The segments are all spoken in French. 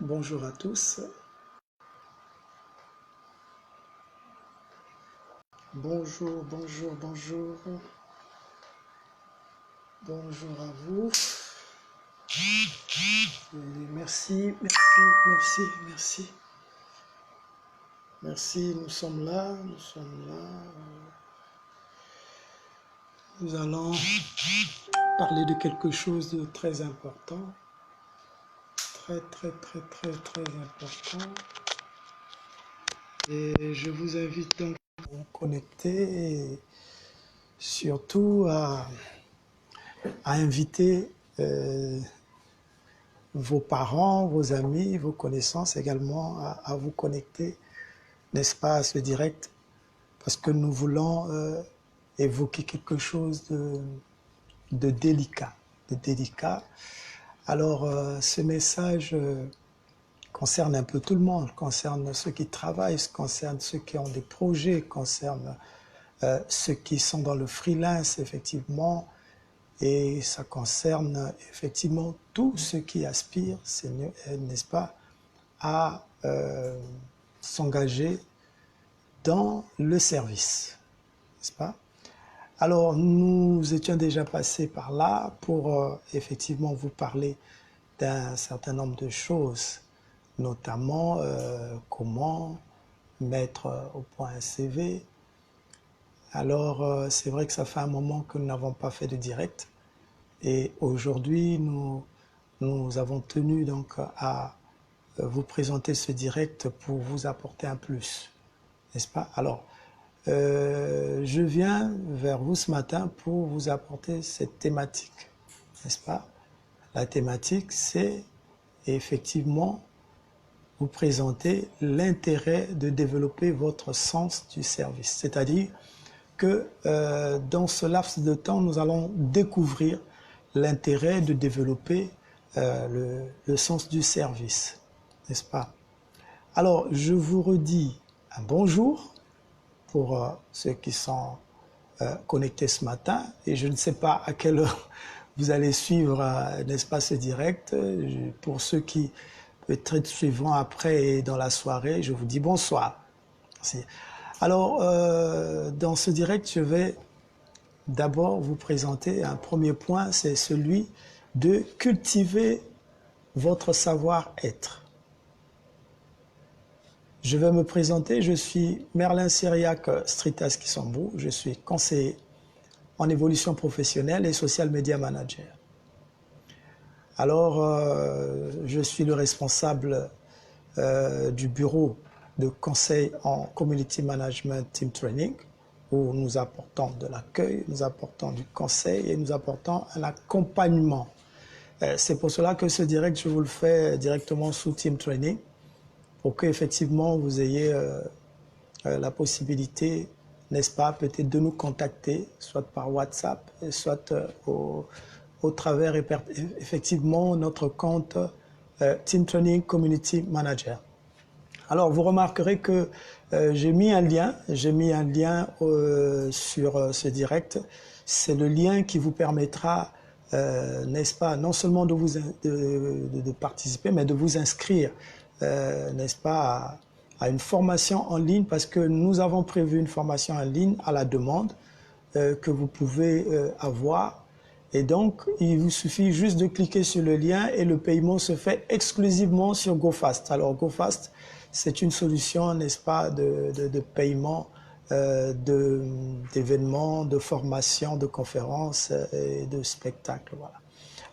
Bonjour à tous. Bonjour, bonjour, bonjour. Bonjour à vous. Et merci, merci, merci, merci. Merci, nous sommes là, nous sommes là. Nous allons parler de quelque chose de très important. Très, très, très, très, très important. Et je vous invite donc à vous connecter et surtout à inviter vos parents, vos amis, vos connaissances également à vous connecter, n'est-ce pas, à ce direct, parce que nous voulons évoquer quelque chose de délicat, Alors, ce message concerne un peu tout le monde, concerne ceux qui travaillent, concerne ceux qui ont des projets, concerne ceux qui sont dans le freelance, effectivement, et ça concerne effectivement tous ceux qui aspirent, n'est-ce pas, à s'engager dans le service, n'est-ce pas? Alors, nous étions déjà passés par là pour effectivement vous parler d'un certain nombre de choses, notamment comment mettre au point un CV. Alors, c'est vrai que ça fait un moment que nous n'avons pas fait de direct. Et aujourd'hui, nous avons tenu donc à vous présenter ce direct pour vous apporter un plus, n'est-ce pas? Alors, je viens vers vous ce matin pour vous apporter cette thématique, n'est-ce pas? La thématique, c'est effectivement vous présenter l'intérêt de développer votre sens du service. C'est-à-dire que dans ce laps de temps, nous allons découvrir l'intérêt de développer le sens du service, n'est-ce pas? Alors, je vous redis un bonjour pour ceux qui sont connectés ce matin, et je ne sais pas à quelle heure vous allez suivre, n'est-ce pas, ce direct. Pour ceux qui peut-être suivront après et dans la soirée, je vous dis bonsoir. Merci. Alors, dans ce direct, je vais d'abord vous présenter un premier point, c'est celui de cultiver votre savoir-être. Je vais me présenter, je suis Merlin Syriac Stritas Kisambou, je suis conseiller en évolution professionnelle et social media manager. Alors, je suis le responsable du bureau de conseil en community management team training, où nous apportons de l'accueil, nous apportons du conseil et nous apportons un accompagnement. C'est pour cela que ce direct, je vous le fais directement sous Team Training, pour qu'effectivement vous ayez la possibilité, n'est-ce pas, peut-être de nous contacter, soit par WhatsApp, soit au travers effectivement notre compte Team Training Community Manager. Alors, vous remarquerez que j'ai mis un lien sur ce direct. C'est le lien qui vous permettra, n'est-ce pas, non seulement de participer, mais de vous inscrire, n'est-ce pas, à une formation en ligne, parce que nous avons prévu une formation en ligne à la demande que vous pouvez avoir. Et donc, il vous suffit juste de cliquer sur le lien et le paiement se fait exclusivement sur GoFast. Alors, GoFast, c'est une solution, n'est-ce pas, de paiement d'événements, de formations, de conférences et de spectacles. Voilà.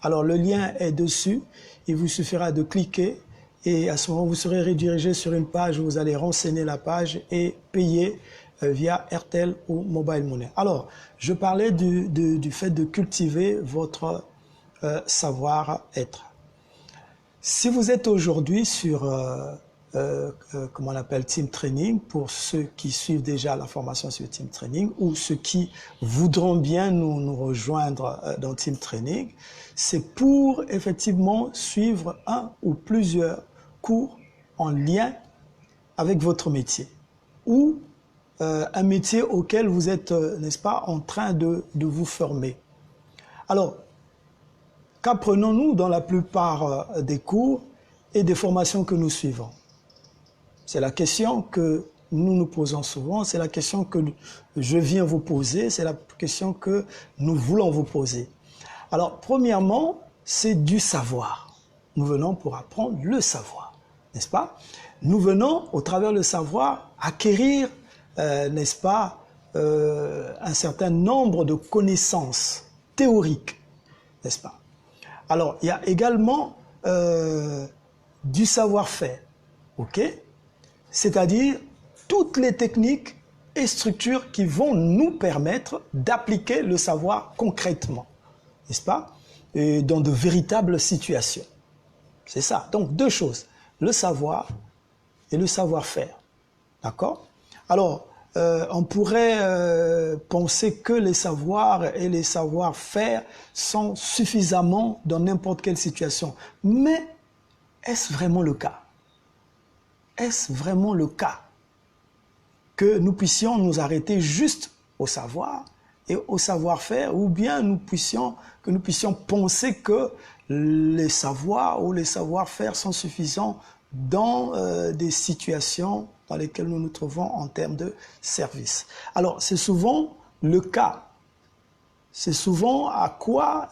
Alors, le lien est dessus. Il vous suffira de cliquer et à ce moment, vous serez redirigé sur une page où vous allez renseigner la page et payer via Airtel ou Mobile Money. Alors, je parlais du fait de cultiver votre savoir-être. Si vous êtes aujourd'hui sur, comment on appelle, Team Training, pour ceux qui suivent déjà la formation sur Team Training ou ceux qui voudront bien nous rejoindre dans Team Training, c'est pour effectivement suivre un ou plusieurs cours en lien avec votre métier ou un métier auquel vous êtes, n'est-ce pas, en train de vous former. Alors, qu'apprenons-nous dans la plupart des cours? et des formations que nous suivons? C'est la question que nous nous posons souvent, c'est la question que je viens vous poser, c'est la question que nous voulons vous poser. Alors, premièrement, c'est du savoir. Nous venons pour apprendre le savoir, n'est-ce pas? Nous venons, au travers du savoir, acquérir, n'est-ce pas, un certain nombre de connaissances théoriques, n'est-ce pas? Alors, il y a également du savoir-faire, ok? C'est-à-dire toutes les techniques et structures qui vont nous permettre d'appliquer le savoir concrètement, n'est-ce pas? Et dans de véritables situations. C'est ça. Donc, deux choses, le savoir et le savoir-faire. D'accord? Alors, on pourrait penser que les savoirs et les savoir-faire sont suffisamment dans n'importe quelle situation. Mais est-ce vraiment le cas? Est-ce vraiment le cas que nous puissions nous arrêter juste au savoir et au savoir-faire, ou bien que nous puissions penser que les savoirs ou les savoir-faire sont suffisants dans des situations dans lesquelles nous nous trouvons en termes de service. Alors, c'est souvent le cas. C'est souvent à quoi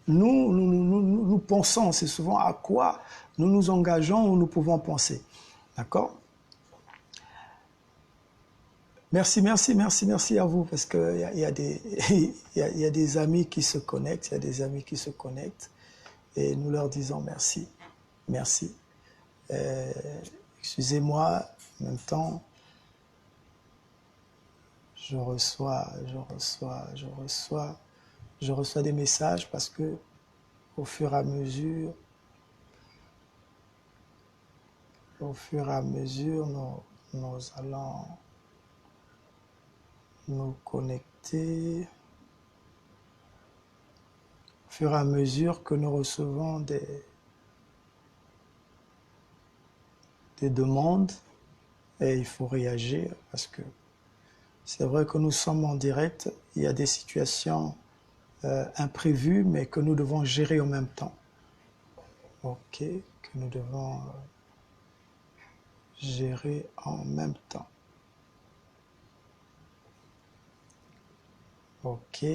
nous pensons, c'est souvent à quoi nous nous engageons ou nous pouvons penser. D'accord? Merci à vous, parce qu'il y a des amis qui se connectent, et nous leur disons merci. Merci. Excusez-moi, en même temps, je reçois des messages parce que au fur et à mesure, nous allons nous connecter. Au fur et à mesure que nous recevons des demandes, et il faut réagir parce que c'est vrai que nous sommes en direct, il y a des situations imprévues, mais que nous devons gérer en même temps. Ok, que nous devons gérer en même temps. Ok.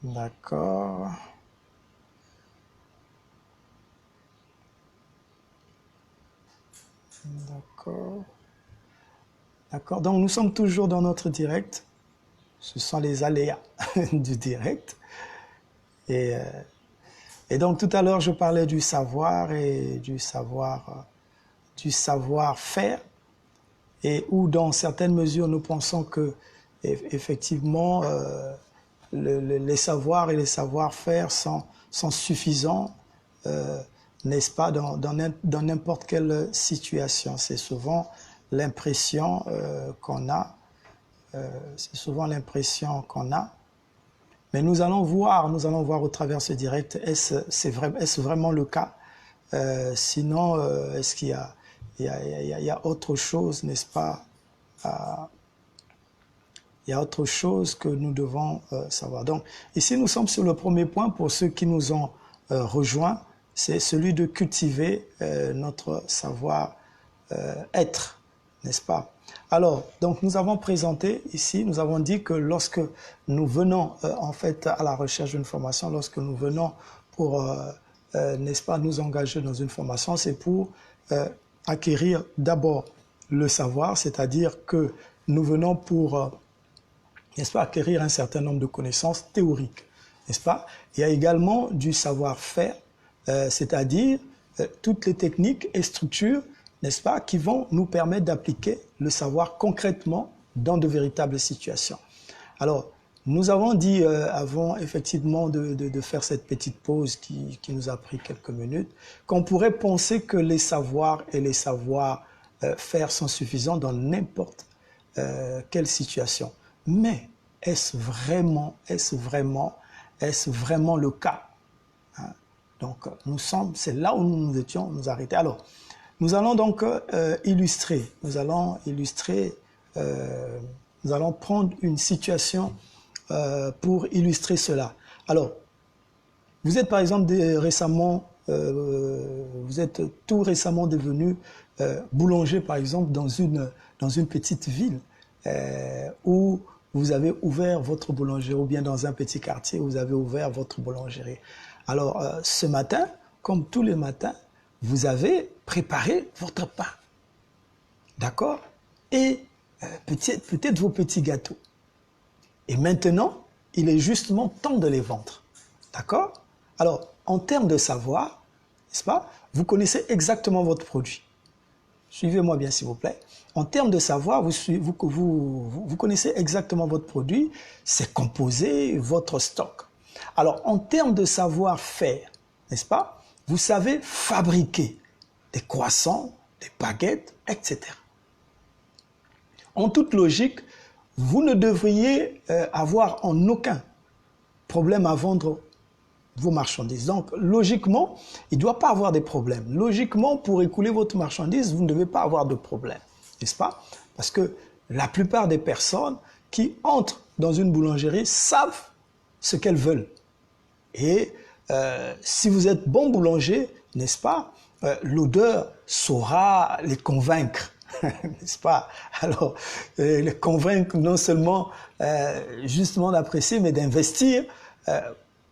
D'accord. D'accord. D'accord. Donc, nous sommes toujours dans notre direct. Ce sont les aléas du direct. Et donc, tout à l'heure, je parlais du savoir et du savoir-faire. Et où, dans certaines mesures, nous pensons que, effectivement, les savoirs et les savoir-faire sont suffisants, n'est-ce pas, dans n'importe quelle situation. C'est souvent l'impression qu'on a. Mais nous allons voir au travers de ce direct, est-ce vraiment le cas? Sinon, est-ce qu'il y a autre chose, n'est-ce pas? Il y a autre chose que nous devons savoir. Donc, ici, nous sommes sur le premier point pour ceux qui nous ont rejoints, c'est celui de cultiver notre savoir-être, n'est-ce pas? Alors, donc, nous avons présenté ici, nous avons dit que lorsque nous venons en fait à la recherche d'une formation, lorsque nous venons pour, n'est-ce pas, nous engager dans une formation, c'est pour acquérir d'abord le savoir, c'est-à-dire que nous venons pour n'est-ce pas, acquérir un certain nombre de connaissances théoriques, n'est-ce pas? Il y a également du savoir-faire, c'est-à-dire toutes les techniques et structures, n'est-ce pas, qui vont nous permettre d'appliquer le savoir concrètement dans de véritables situations. Alors, nous avons dit, avant effectivement de faire cette petite pause qui nous a pris quelques minutes, qu'on pourrait penser que les savoirs et les savoir-faire sont suffisants dans n'importe quelle situation. Mais est-ce vraiment le cas? Hein? Donc, c'est là où nous étions nous arrêter. Alors, nous allons donc illustrer Nous allons prendre une situation pour illustrer cela. Alors, vous êtes par exemple vous êtes tout récemment devenu boulanger par exemple dans une petite ville où vous avez ouvert votre boulangerie, ou bien dans un petit quartier où vous avez ouvert votre boulangerie. Alors ce matin, comme tous les matins, vous avez préparé votre pain, d'accord? Et peut-être vos petits gâteaux. Et maintenant, il est justement temps de les vendre. D'accord? Alors, en termes de savoir, n'est-ce pas? Vous connaissez exactement votre produit. Suivez-moi bien, s'il vous plaît. En termes de savoir, vous connaissez exactement votre produit, ses composés, votre stock. Alors, en termes de savoir-faire, n'est-ce pas? Vous savez fabriquer des croissants, des baguettes, etc. En toute logique, vous ne devriez avoir en aucun problème à vendre vos marchandises. Donc, logiquement, il ne doit pas avoir des problèmes. Logiquement, pour écouler votre marchandise, vous ne devez pas avoir de problème, n'est-ce pas? Parce que la plupart des personnes qui entrent dans une boulangerie savent ce qu'elles veulent. Et si vous êtes bon boulanger, n'est-ce pas, l'odeur saura les convaincre. N'est-ce pas? Alors, les convaincre non seulement justement d'apprécier, mais d'investir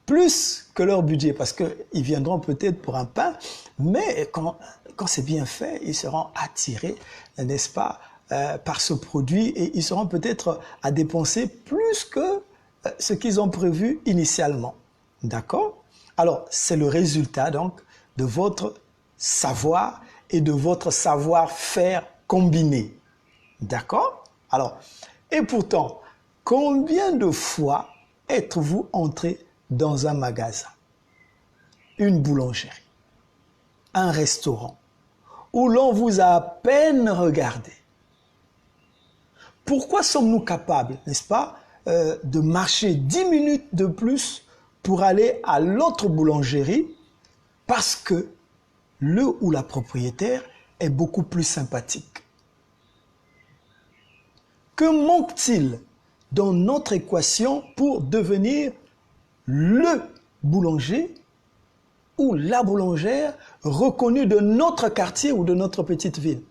plus que leur budget, parce qu'ils viendront peut-être pour un pain, mais quand c'est bien fait, ils seront attirés, n'est-ce pas, par ce produit, et ils seront peut-être à dépenser plus que ce qu'ils ont prévu initialement. D'accord? Alors, c'est le résultat donc de votre savoir et de votre savoir-faire combiné. D'accord? Alors, et pourtant, combien de fois êtes-vous entré dans un magasin, une boulangerie, un restaurant, où l'on vous a à peine regardé? Pourquoi sommes-nous capables, n'est-ce pas, de marcher 10 minutes de plus pour aller à l'autre boulangerie parce que le ou la propriétaire est beaucoup plus sympathique? Que manque-t-il dans notre équation pour devenir le boulanger ou la boulangère reconnue de notre quartier ou de notre petite ville?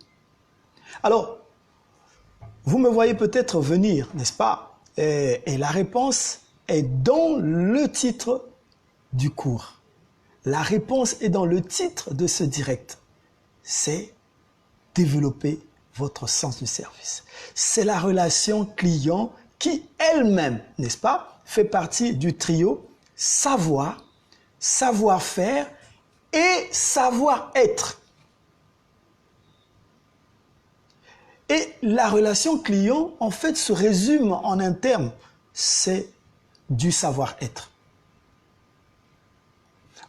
Alors, vous me voyez peut-être venir, n'est-ce pas? Et la réponse est dans le titre du cours. La réponse est dans le titre de ce direct. C'est développer votre sens du service. C'est la relation client qui elle-même, n'est-ce pas, fait partie du trio savoir, savoir-faire et savoir-être. Et la relation client, en fait, se résume en un terme, c'est du savoir-être.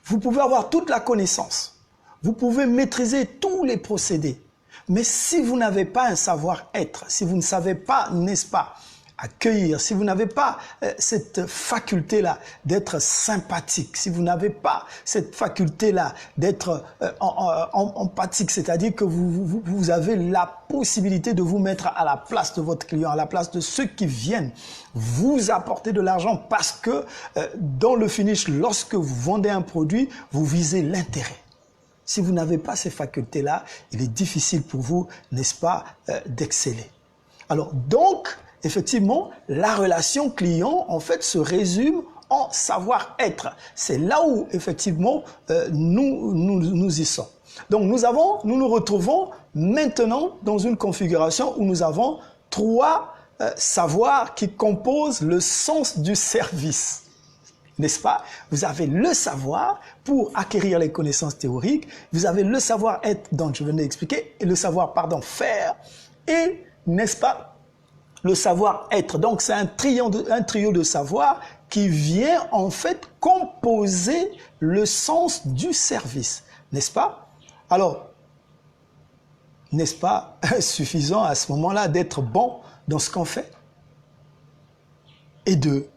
Vous pouvez avoir toute la connaissance, vous pouvez maîtriser tous les procédés, mais si vous n'avez pas un savoir-être, si vous ne savez pas, n'est-ce pas, accueillir, si vous n'avez pas cette faculté-là d'être sympathique, si vous n'avez pas cette faculté-là d'être empathique, c'est-à-dire que vous avez la possibilité de vous mettre à la place de votre client, à la place de ceux qui viennent vous apporter de l'argent, parce que dans le finish, lorsque vous vendez un produit, vous visez l'intérêt. Si vous n'avez pas ces facultés-là, il est difficile pour vous, n'est-ce pas, d'exceller. Alors donc, effectivement, la relation client, en fait, se résume en savoir-être. C'est là où, effectivement, nous y sommes. Donc, nous nous retrouvons maintenant dans une configuration où nous avons trois savoirs qui composent le sens du service. N'est-ce pas? Vous avez le savoir pour acquérir les connaissances théoriques, vous avez le savoir-être dont je venais d'expliquer, et le savoir, faire, et, n'est-ce pas, le savoir-être. Donc, c'est un trio de savoir qui vient en fait composer le sens du service. N'est-ce pas? Alors, n'est-ce pas suffisant à ce moment-là d'être bon dans ce qu'on fait et de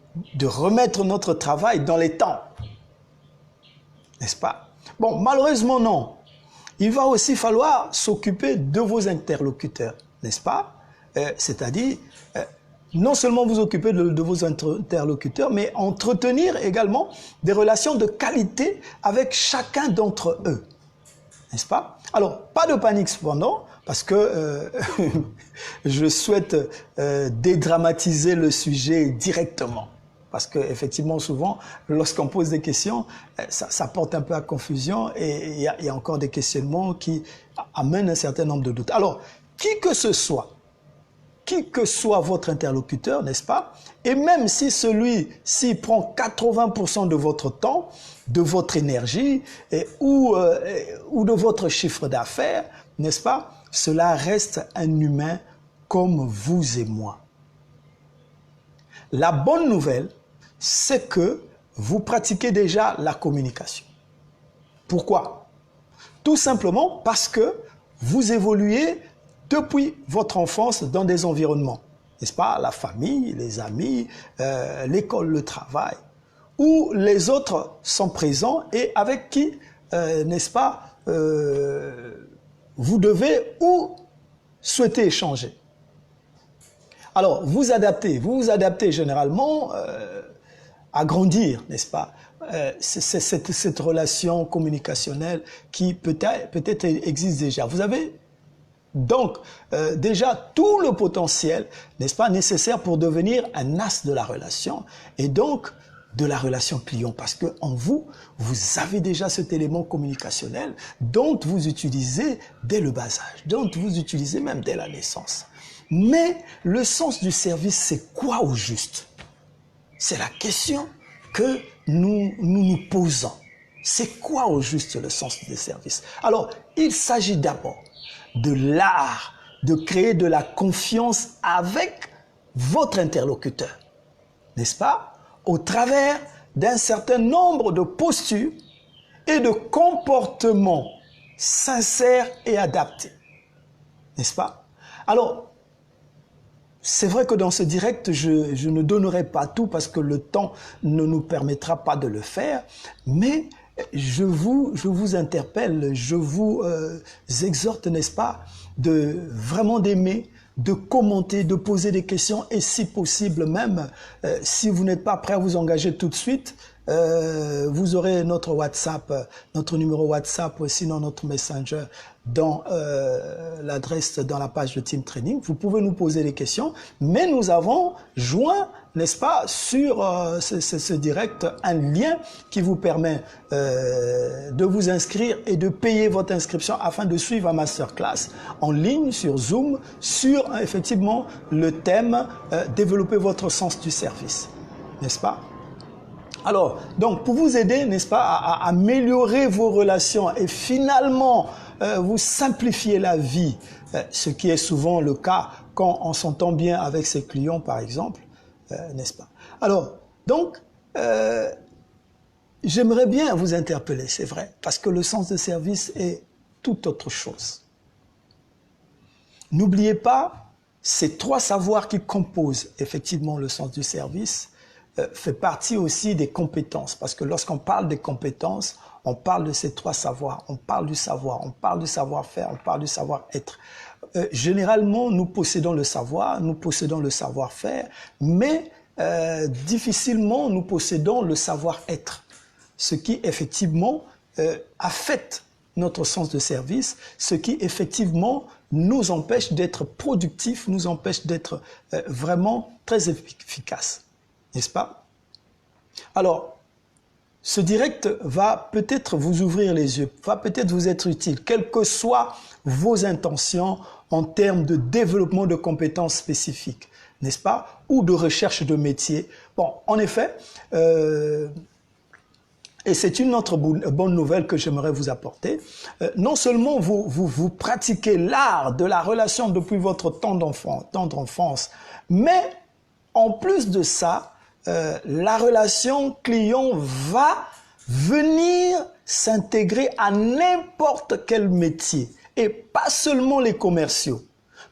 remettre notre travail dans les temps? N'est-ce pas? Bon, malheureusement, non. Il va aussi falloir s'occuper de vos interlocuteurs, n'est-ce pas? C'est-à-dire non seulement vous occuper de vos interlocuteurs, mais entretenir également des relations de qualité avec chacun d'entre eux. N'est-ce pas? Alors, pas de panique cependant, parce que je souhaite dédramatiser le sujet directement. Parce que effectivement, souvent, lorsqu'on pose des questions, ça porte un peu à confusion et il y a encore des questionnements qui amènent un certain nombre de doutes. Alors, qui que ce soit votre interlocuteur, n'est-ce pas? Et même si celui-ci prend 80% de votre temps, de votre énergie ou de votre chiffre d'affaires, n'est-ce pas? Cela reste un humain comme vous et moi. La bonne nouvelle, c'est que vous pratiquez déjà la communication. Pourquoi? Tout simplement parce que vous évoluez depuis votre enfance dans des environnements, n'est-ce pas? La famille, les amis, l'école, le travail, où les autres sont présents et avec qui, n'est-ce pas, vous devez ou souhaitez échanger. Alors, vous vous adaptez généralement à grandir, n'est-ce pas? C'est cette relation communicationnelle qui peut-être existe déjà. Vous avez donc déjà tout le potentiel, n'est-ce pas, nécessaire pour devenir un as de la relation et donc de la relation client, parce que en vous avez déjà cet élément communicationnel dont vous utilisez dès le bas âge, dont vous utilisez même dès la naissance. Mais le sens du service, c'est quoi au juste? C'est la question que nous posons. C'est quoi au juste le sens du service? Alors, il s'agit d'abord de l'art de créer de la confiance avec votre interlocuteur, n'est-ce pas? Au travers d'un certain nombre de postures et de comportements sincères et adaptés, n'est-ce pas? Alors, c'est vrai que dans ce direct, je ne donnerai pas tout parce que le temps ne nous permettra pas de le faire, mais je vous interpelle, je vous exhorte, n'est-ce pas, vraiment d'aimer, de commenter, de poser des questions et si possible même, si vous n'êtes pas prêt à vous engager tout de suite, vous aurez notre WhatsApp, notre numéro WhatsApp ou sinon notre Messenger dans l'adresse, dans la page de Team Training. Vous pouvez nous poser des questions, mais nous avons joint, n'est-ce pas, sur ce direct, un lien qui vous permet de vous inscrire et de payer votre inscription afin de suivre un masterclass en ligne sur Zoom sur effectivement le thème développer votre sens du service, n'est-ce pas? Alors, donc, pour vous aider, n'est-ce pas, à améliorer vos relations et finalement vous simplifier la vie, ce qui est souvent le cas quand on s'entend bien avec ses clients, par exemple, n'est-ce pas? Alors, donc, j'aimerais bien vous interpeller, c'est vrai, parce que le sens de service est tout autre chose. N'oubliez pas, ces trois savoirs qui composent effectivement le sens du service fait partie aussi des compétences, parce que lorsqu'on parle des compétences, on parle de ces trois savoirs, on parle du savoir, on parle du savoir-faire, on parle du savoir-être. Généralement, nous possédons le savoir, nous possédons le savoir-faire, mais difficilement nous possédons le savoir-être, ce qui effectivement affecte notre sens de service, ce qui effectivement nous empêche d'être productifs, nous empêche d'être vraiment très efficaces. N'est-ce pas? Alors, ce direct va peut-être vous ouvrir les yeux, va peut-être vous être utile, quelles que soient vos intentions en termes de développement de compétences spécifiques, n'est-ce pas? Ou de recherche de métier. Bon, en effet, et c'est une autre bonne nouvelle que j'aimerais vous apporter, non seulement vous pratiquez l'art de la relation depuis votre tendre enfance, mais en plus de ça, la relation client va venir s'intégrer à n'importe quel métier et pas seulement les commerciaux.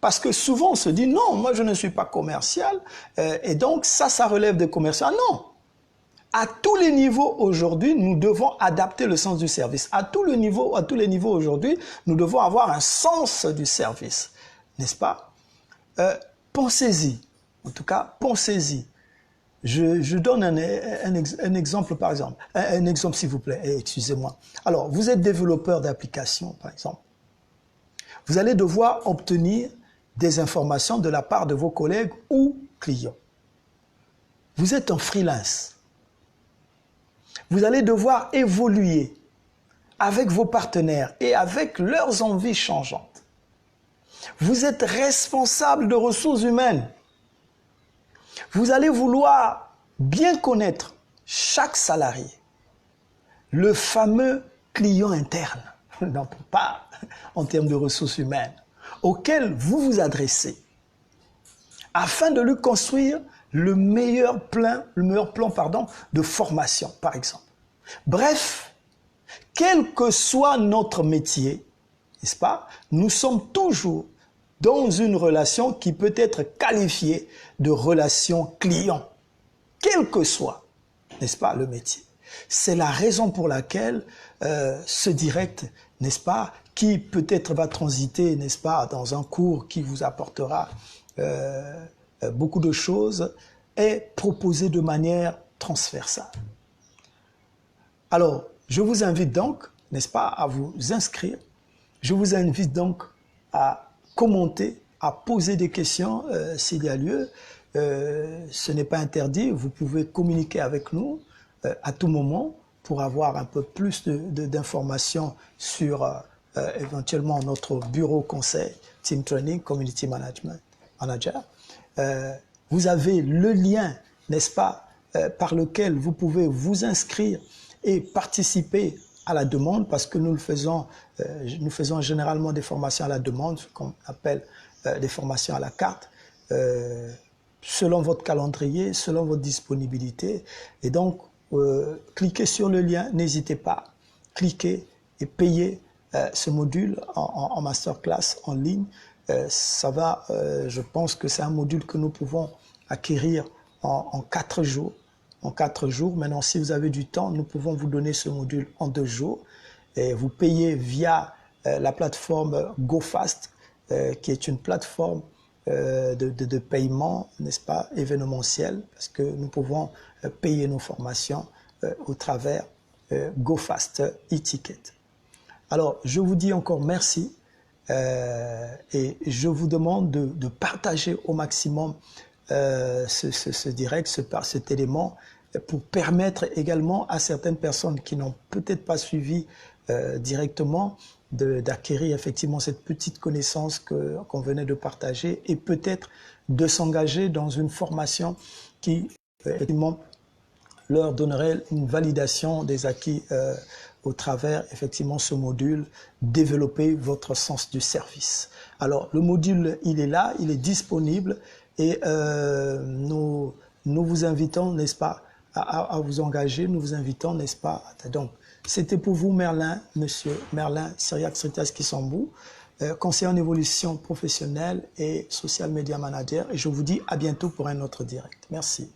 Parce que souvent on se dit non, moi je ne suis pas commercial et donc ça relève des commerciaux. Ah non! À tous les niveaux aujourd'hui, nous devons adapter le sens du service. À tous les niveaux aujourd'hui, nous devons avoir un sens du service. N'est-ce pas? Pensez-y. En tout cas, pensez-y. Je donne un exemple, par exemple. Un exemple, s'il vous plaît. Excusez-moi. Alors, vous êtes développeur d'applications, par exemple. Vous allez devoir obtenir des informations de la part de vos collègues ou clients. Vous êtes en freelance. Vous allez devoir évoluer avec vos partenaires et avec leurs envies changeantes. Vous êtes responsable de ressources humaines. Vous allez vouloir bien connaître chaque salarié, le fameux client interne, non pas en termes de ressources humaines, auquel vous vous adressez, afin de lui construire le meilleur plan de formation, par exemple. Bref, quel que soit notre métier, n'est-ce pas, nous sommes toujours dans une relation qui peut être qualifiée de relation client, quel que soit, n'est-ce pas, le métier. C'est la raison pour laquelle ce direct, n'est-ce pas, qui peut-être va transiter, n'est-ce pas, dans un cours qui vous apportera beaucoup de choses, est proposé de manière transversale. Alors, je vous invite donc, n'est-ce pas, à vous inscrire. Je vous invite donc à commenter, à poser des questions s'il y a lieu. Ce n'est pas interdit, vous pouvez communiquer avec nous à tout moment pour avoir un peu plus d'informations sur éventuellement notre bureau conseil, Team Training, Community Management Manager. Vous avez le lien, n'est-ce pas, par lequel vous pouvez vous inscrire et participer à la demande, parce que nous faisons généralement des formations à la demande, ce qu'on appelle des formations à la carte, selon votre calendrier, selon votre disponibilité. Et donc, cliquez sur le lien, n'hésitez pas, cliquez et payez ce module en masterclass en ligne. Ça va, je pense que c'est un module que nous pouvons acquérir en 4 jours. En 4 jours. Maintenant, si vous avez du temps, nous pouvons vous donner ce module en 2 jours. Et vous payez via la plateforme GoFast, qui est une plateforme de paiement, n'est-ce pas, événementiel, parce que nous pouvons payer nos formations au travers GoFast e-ticket. Alors, je vous dis encore merci et je vous demande de partager au maximum ce direct, cet élément, pour permettre également à certaines personnes qui n'ont peut-être pas suivi directement d'acquérir effectivement cette petite connaissance qu'on venait de partager et peut-être de s'engager dans une formation qui effectivement leur donnerait une validation des acquis au travers effectivement ce module, développer votre sens du service. Alors le module, il est là, il est disponible et nous vous invitons, n'est-ce pas, à vous engager, nous vous invitons, n'est-ce pas. Donc, c'était pour vous Merlin, monsieur Merlin Cyriaque Sritas Kisambou, conseiller en évolution professionnelle et social media manager. Et je vous dis à bientôt pour un autre direct. Merci.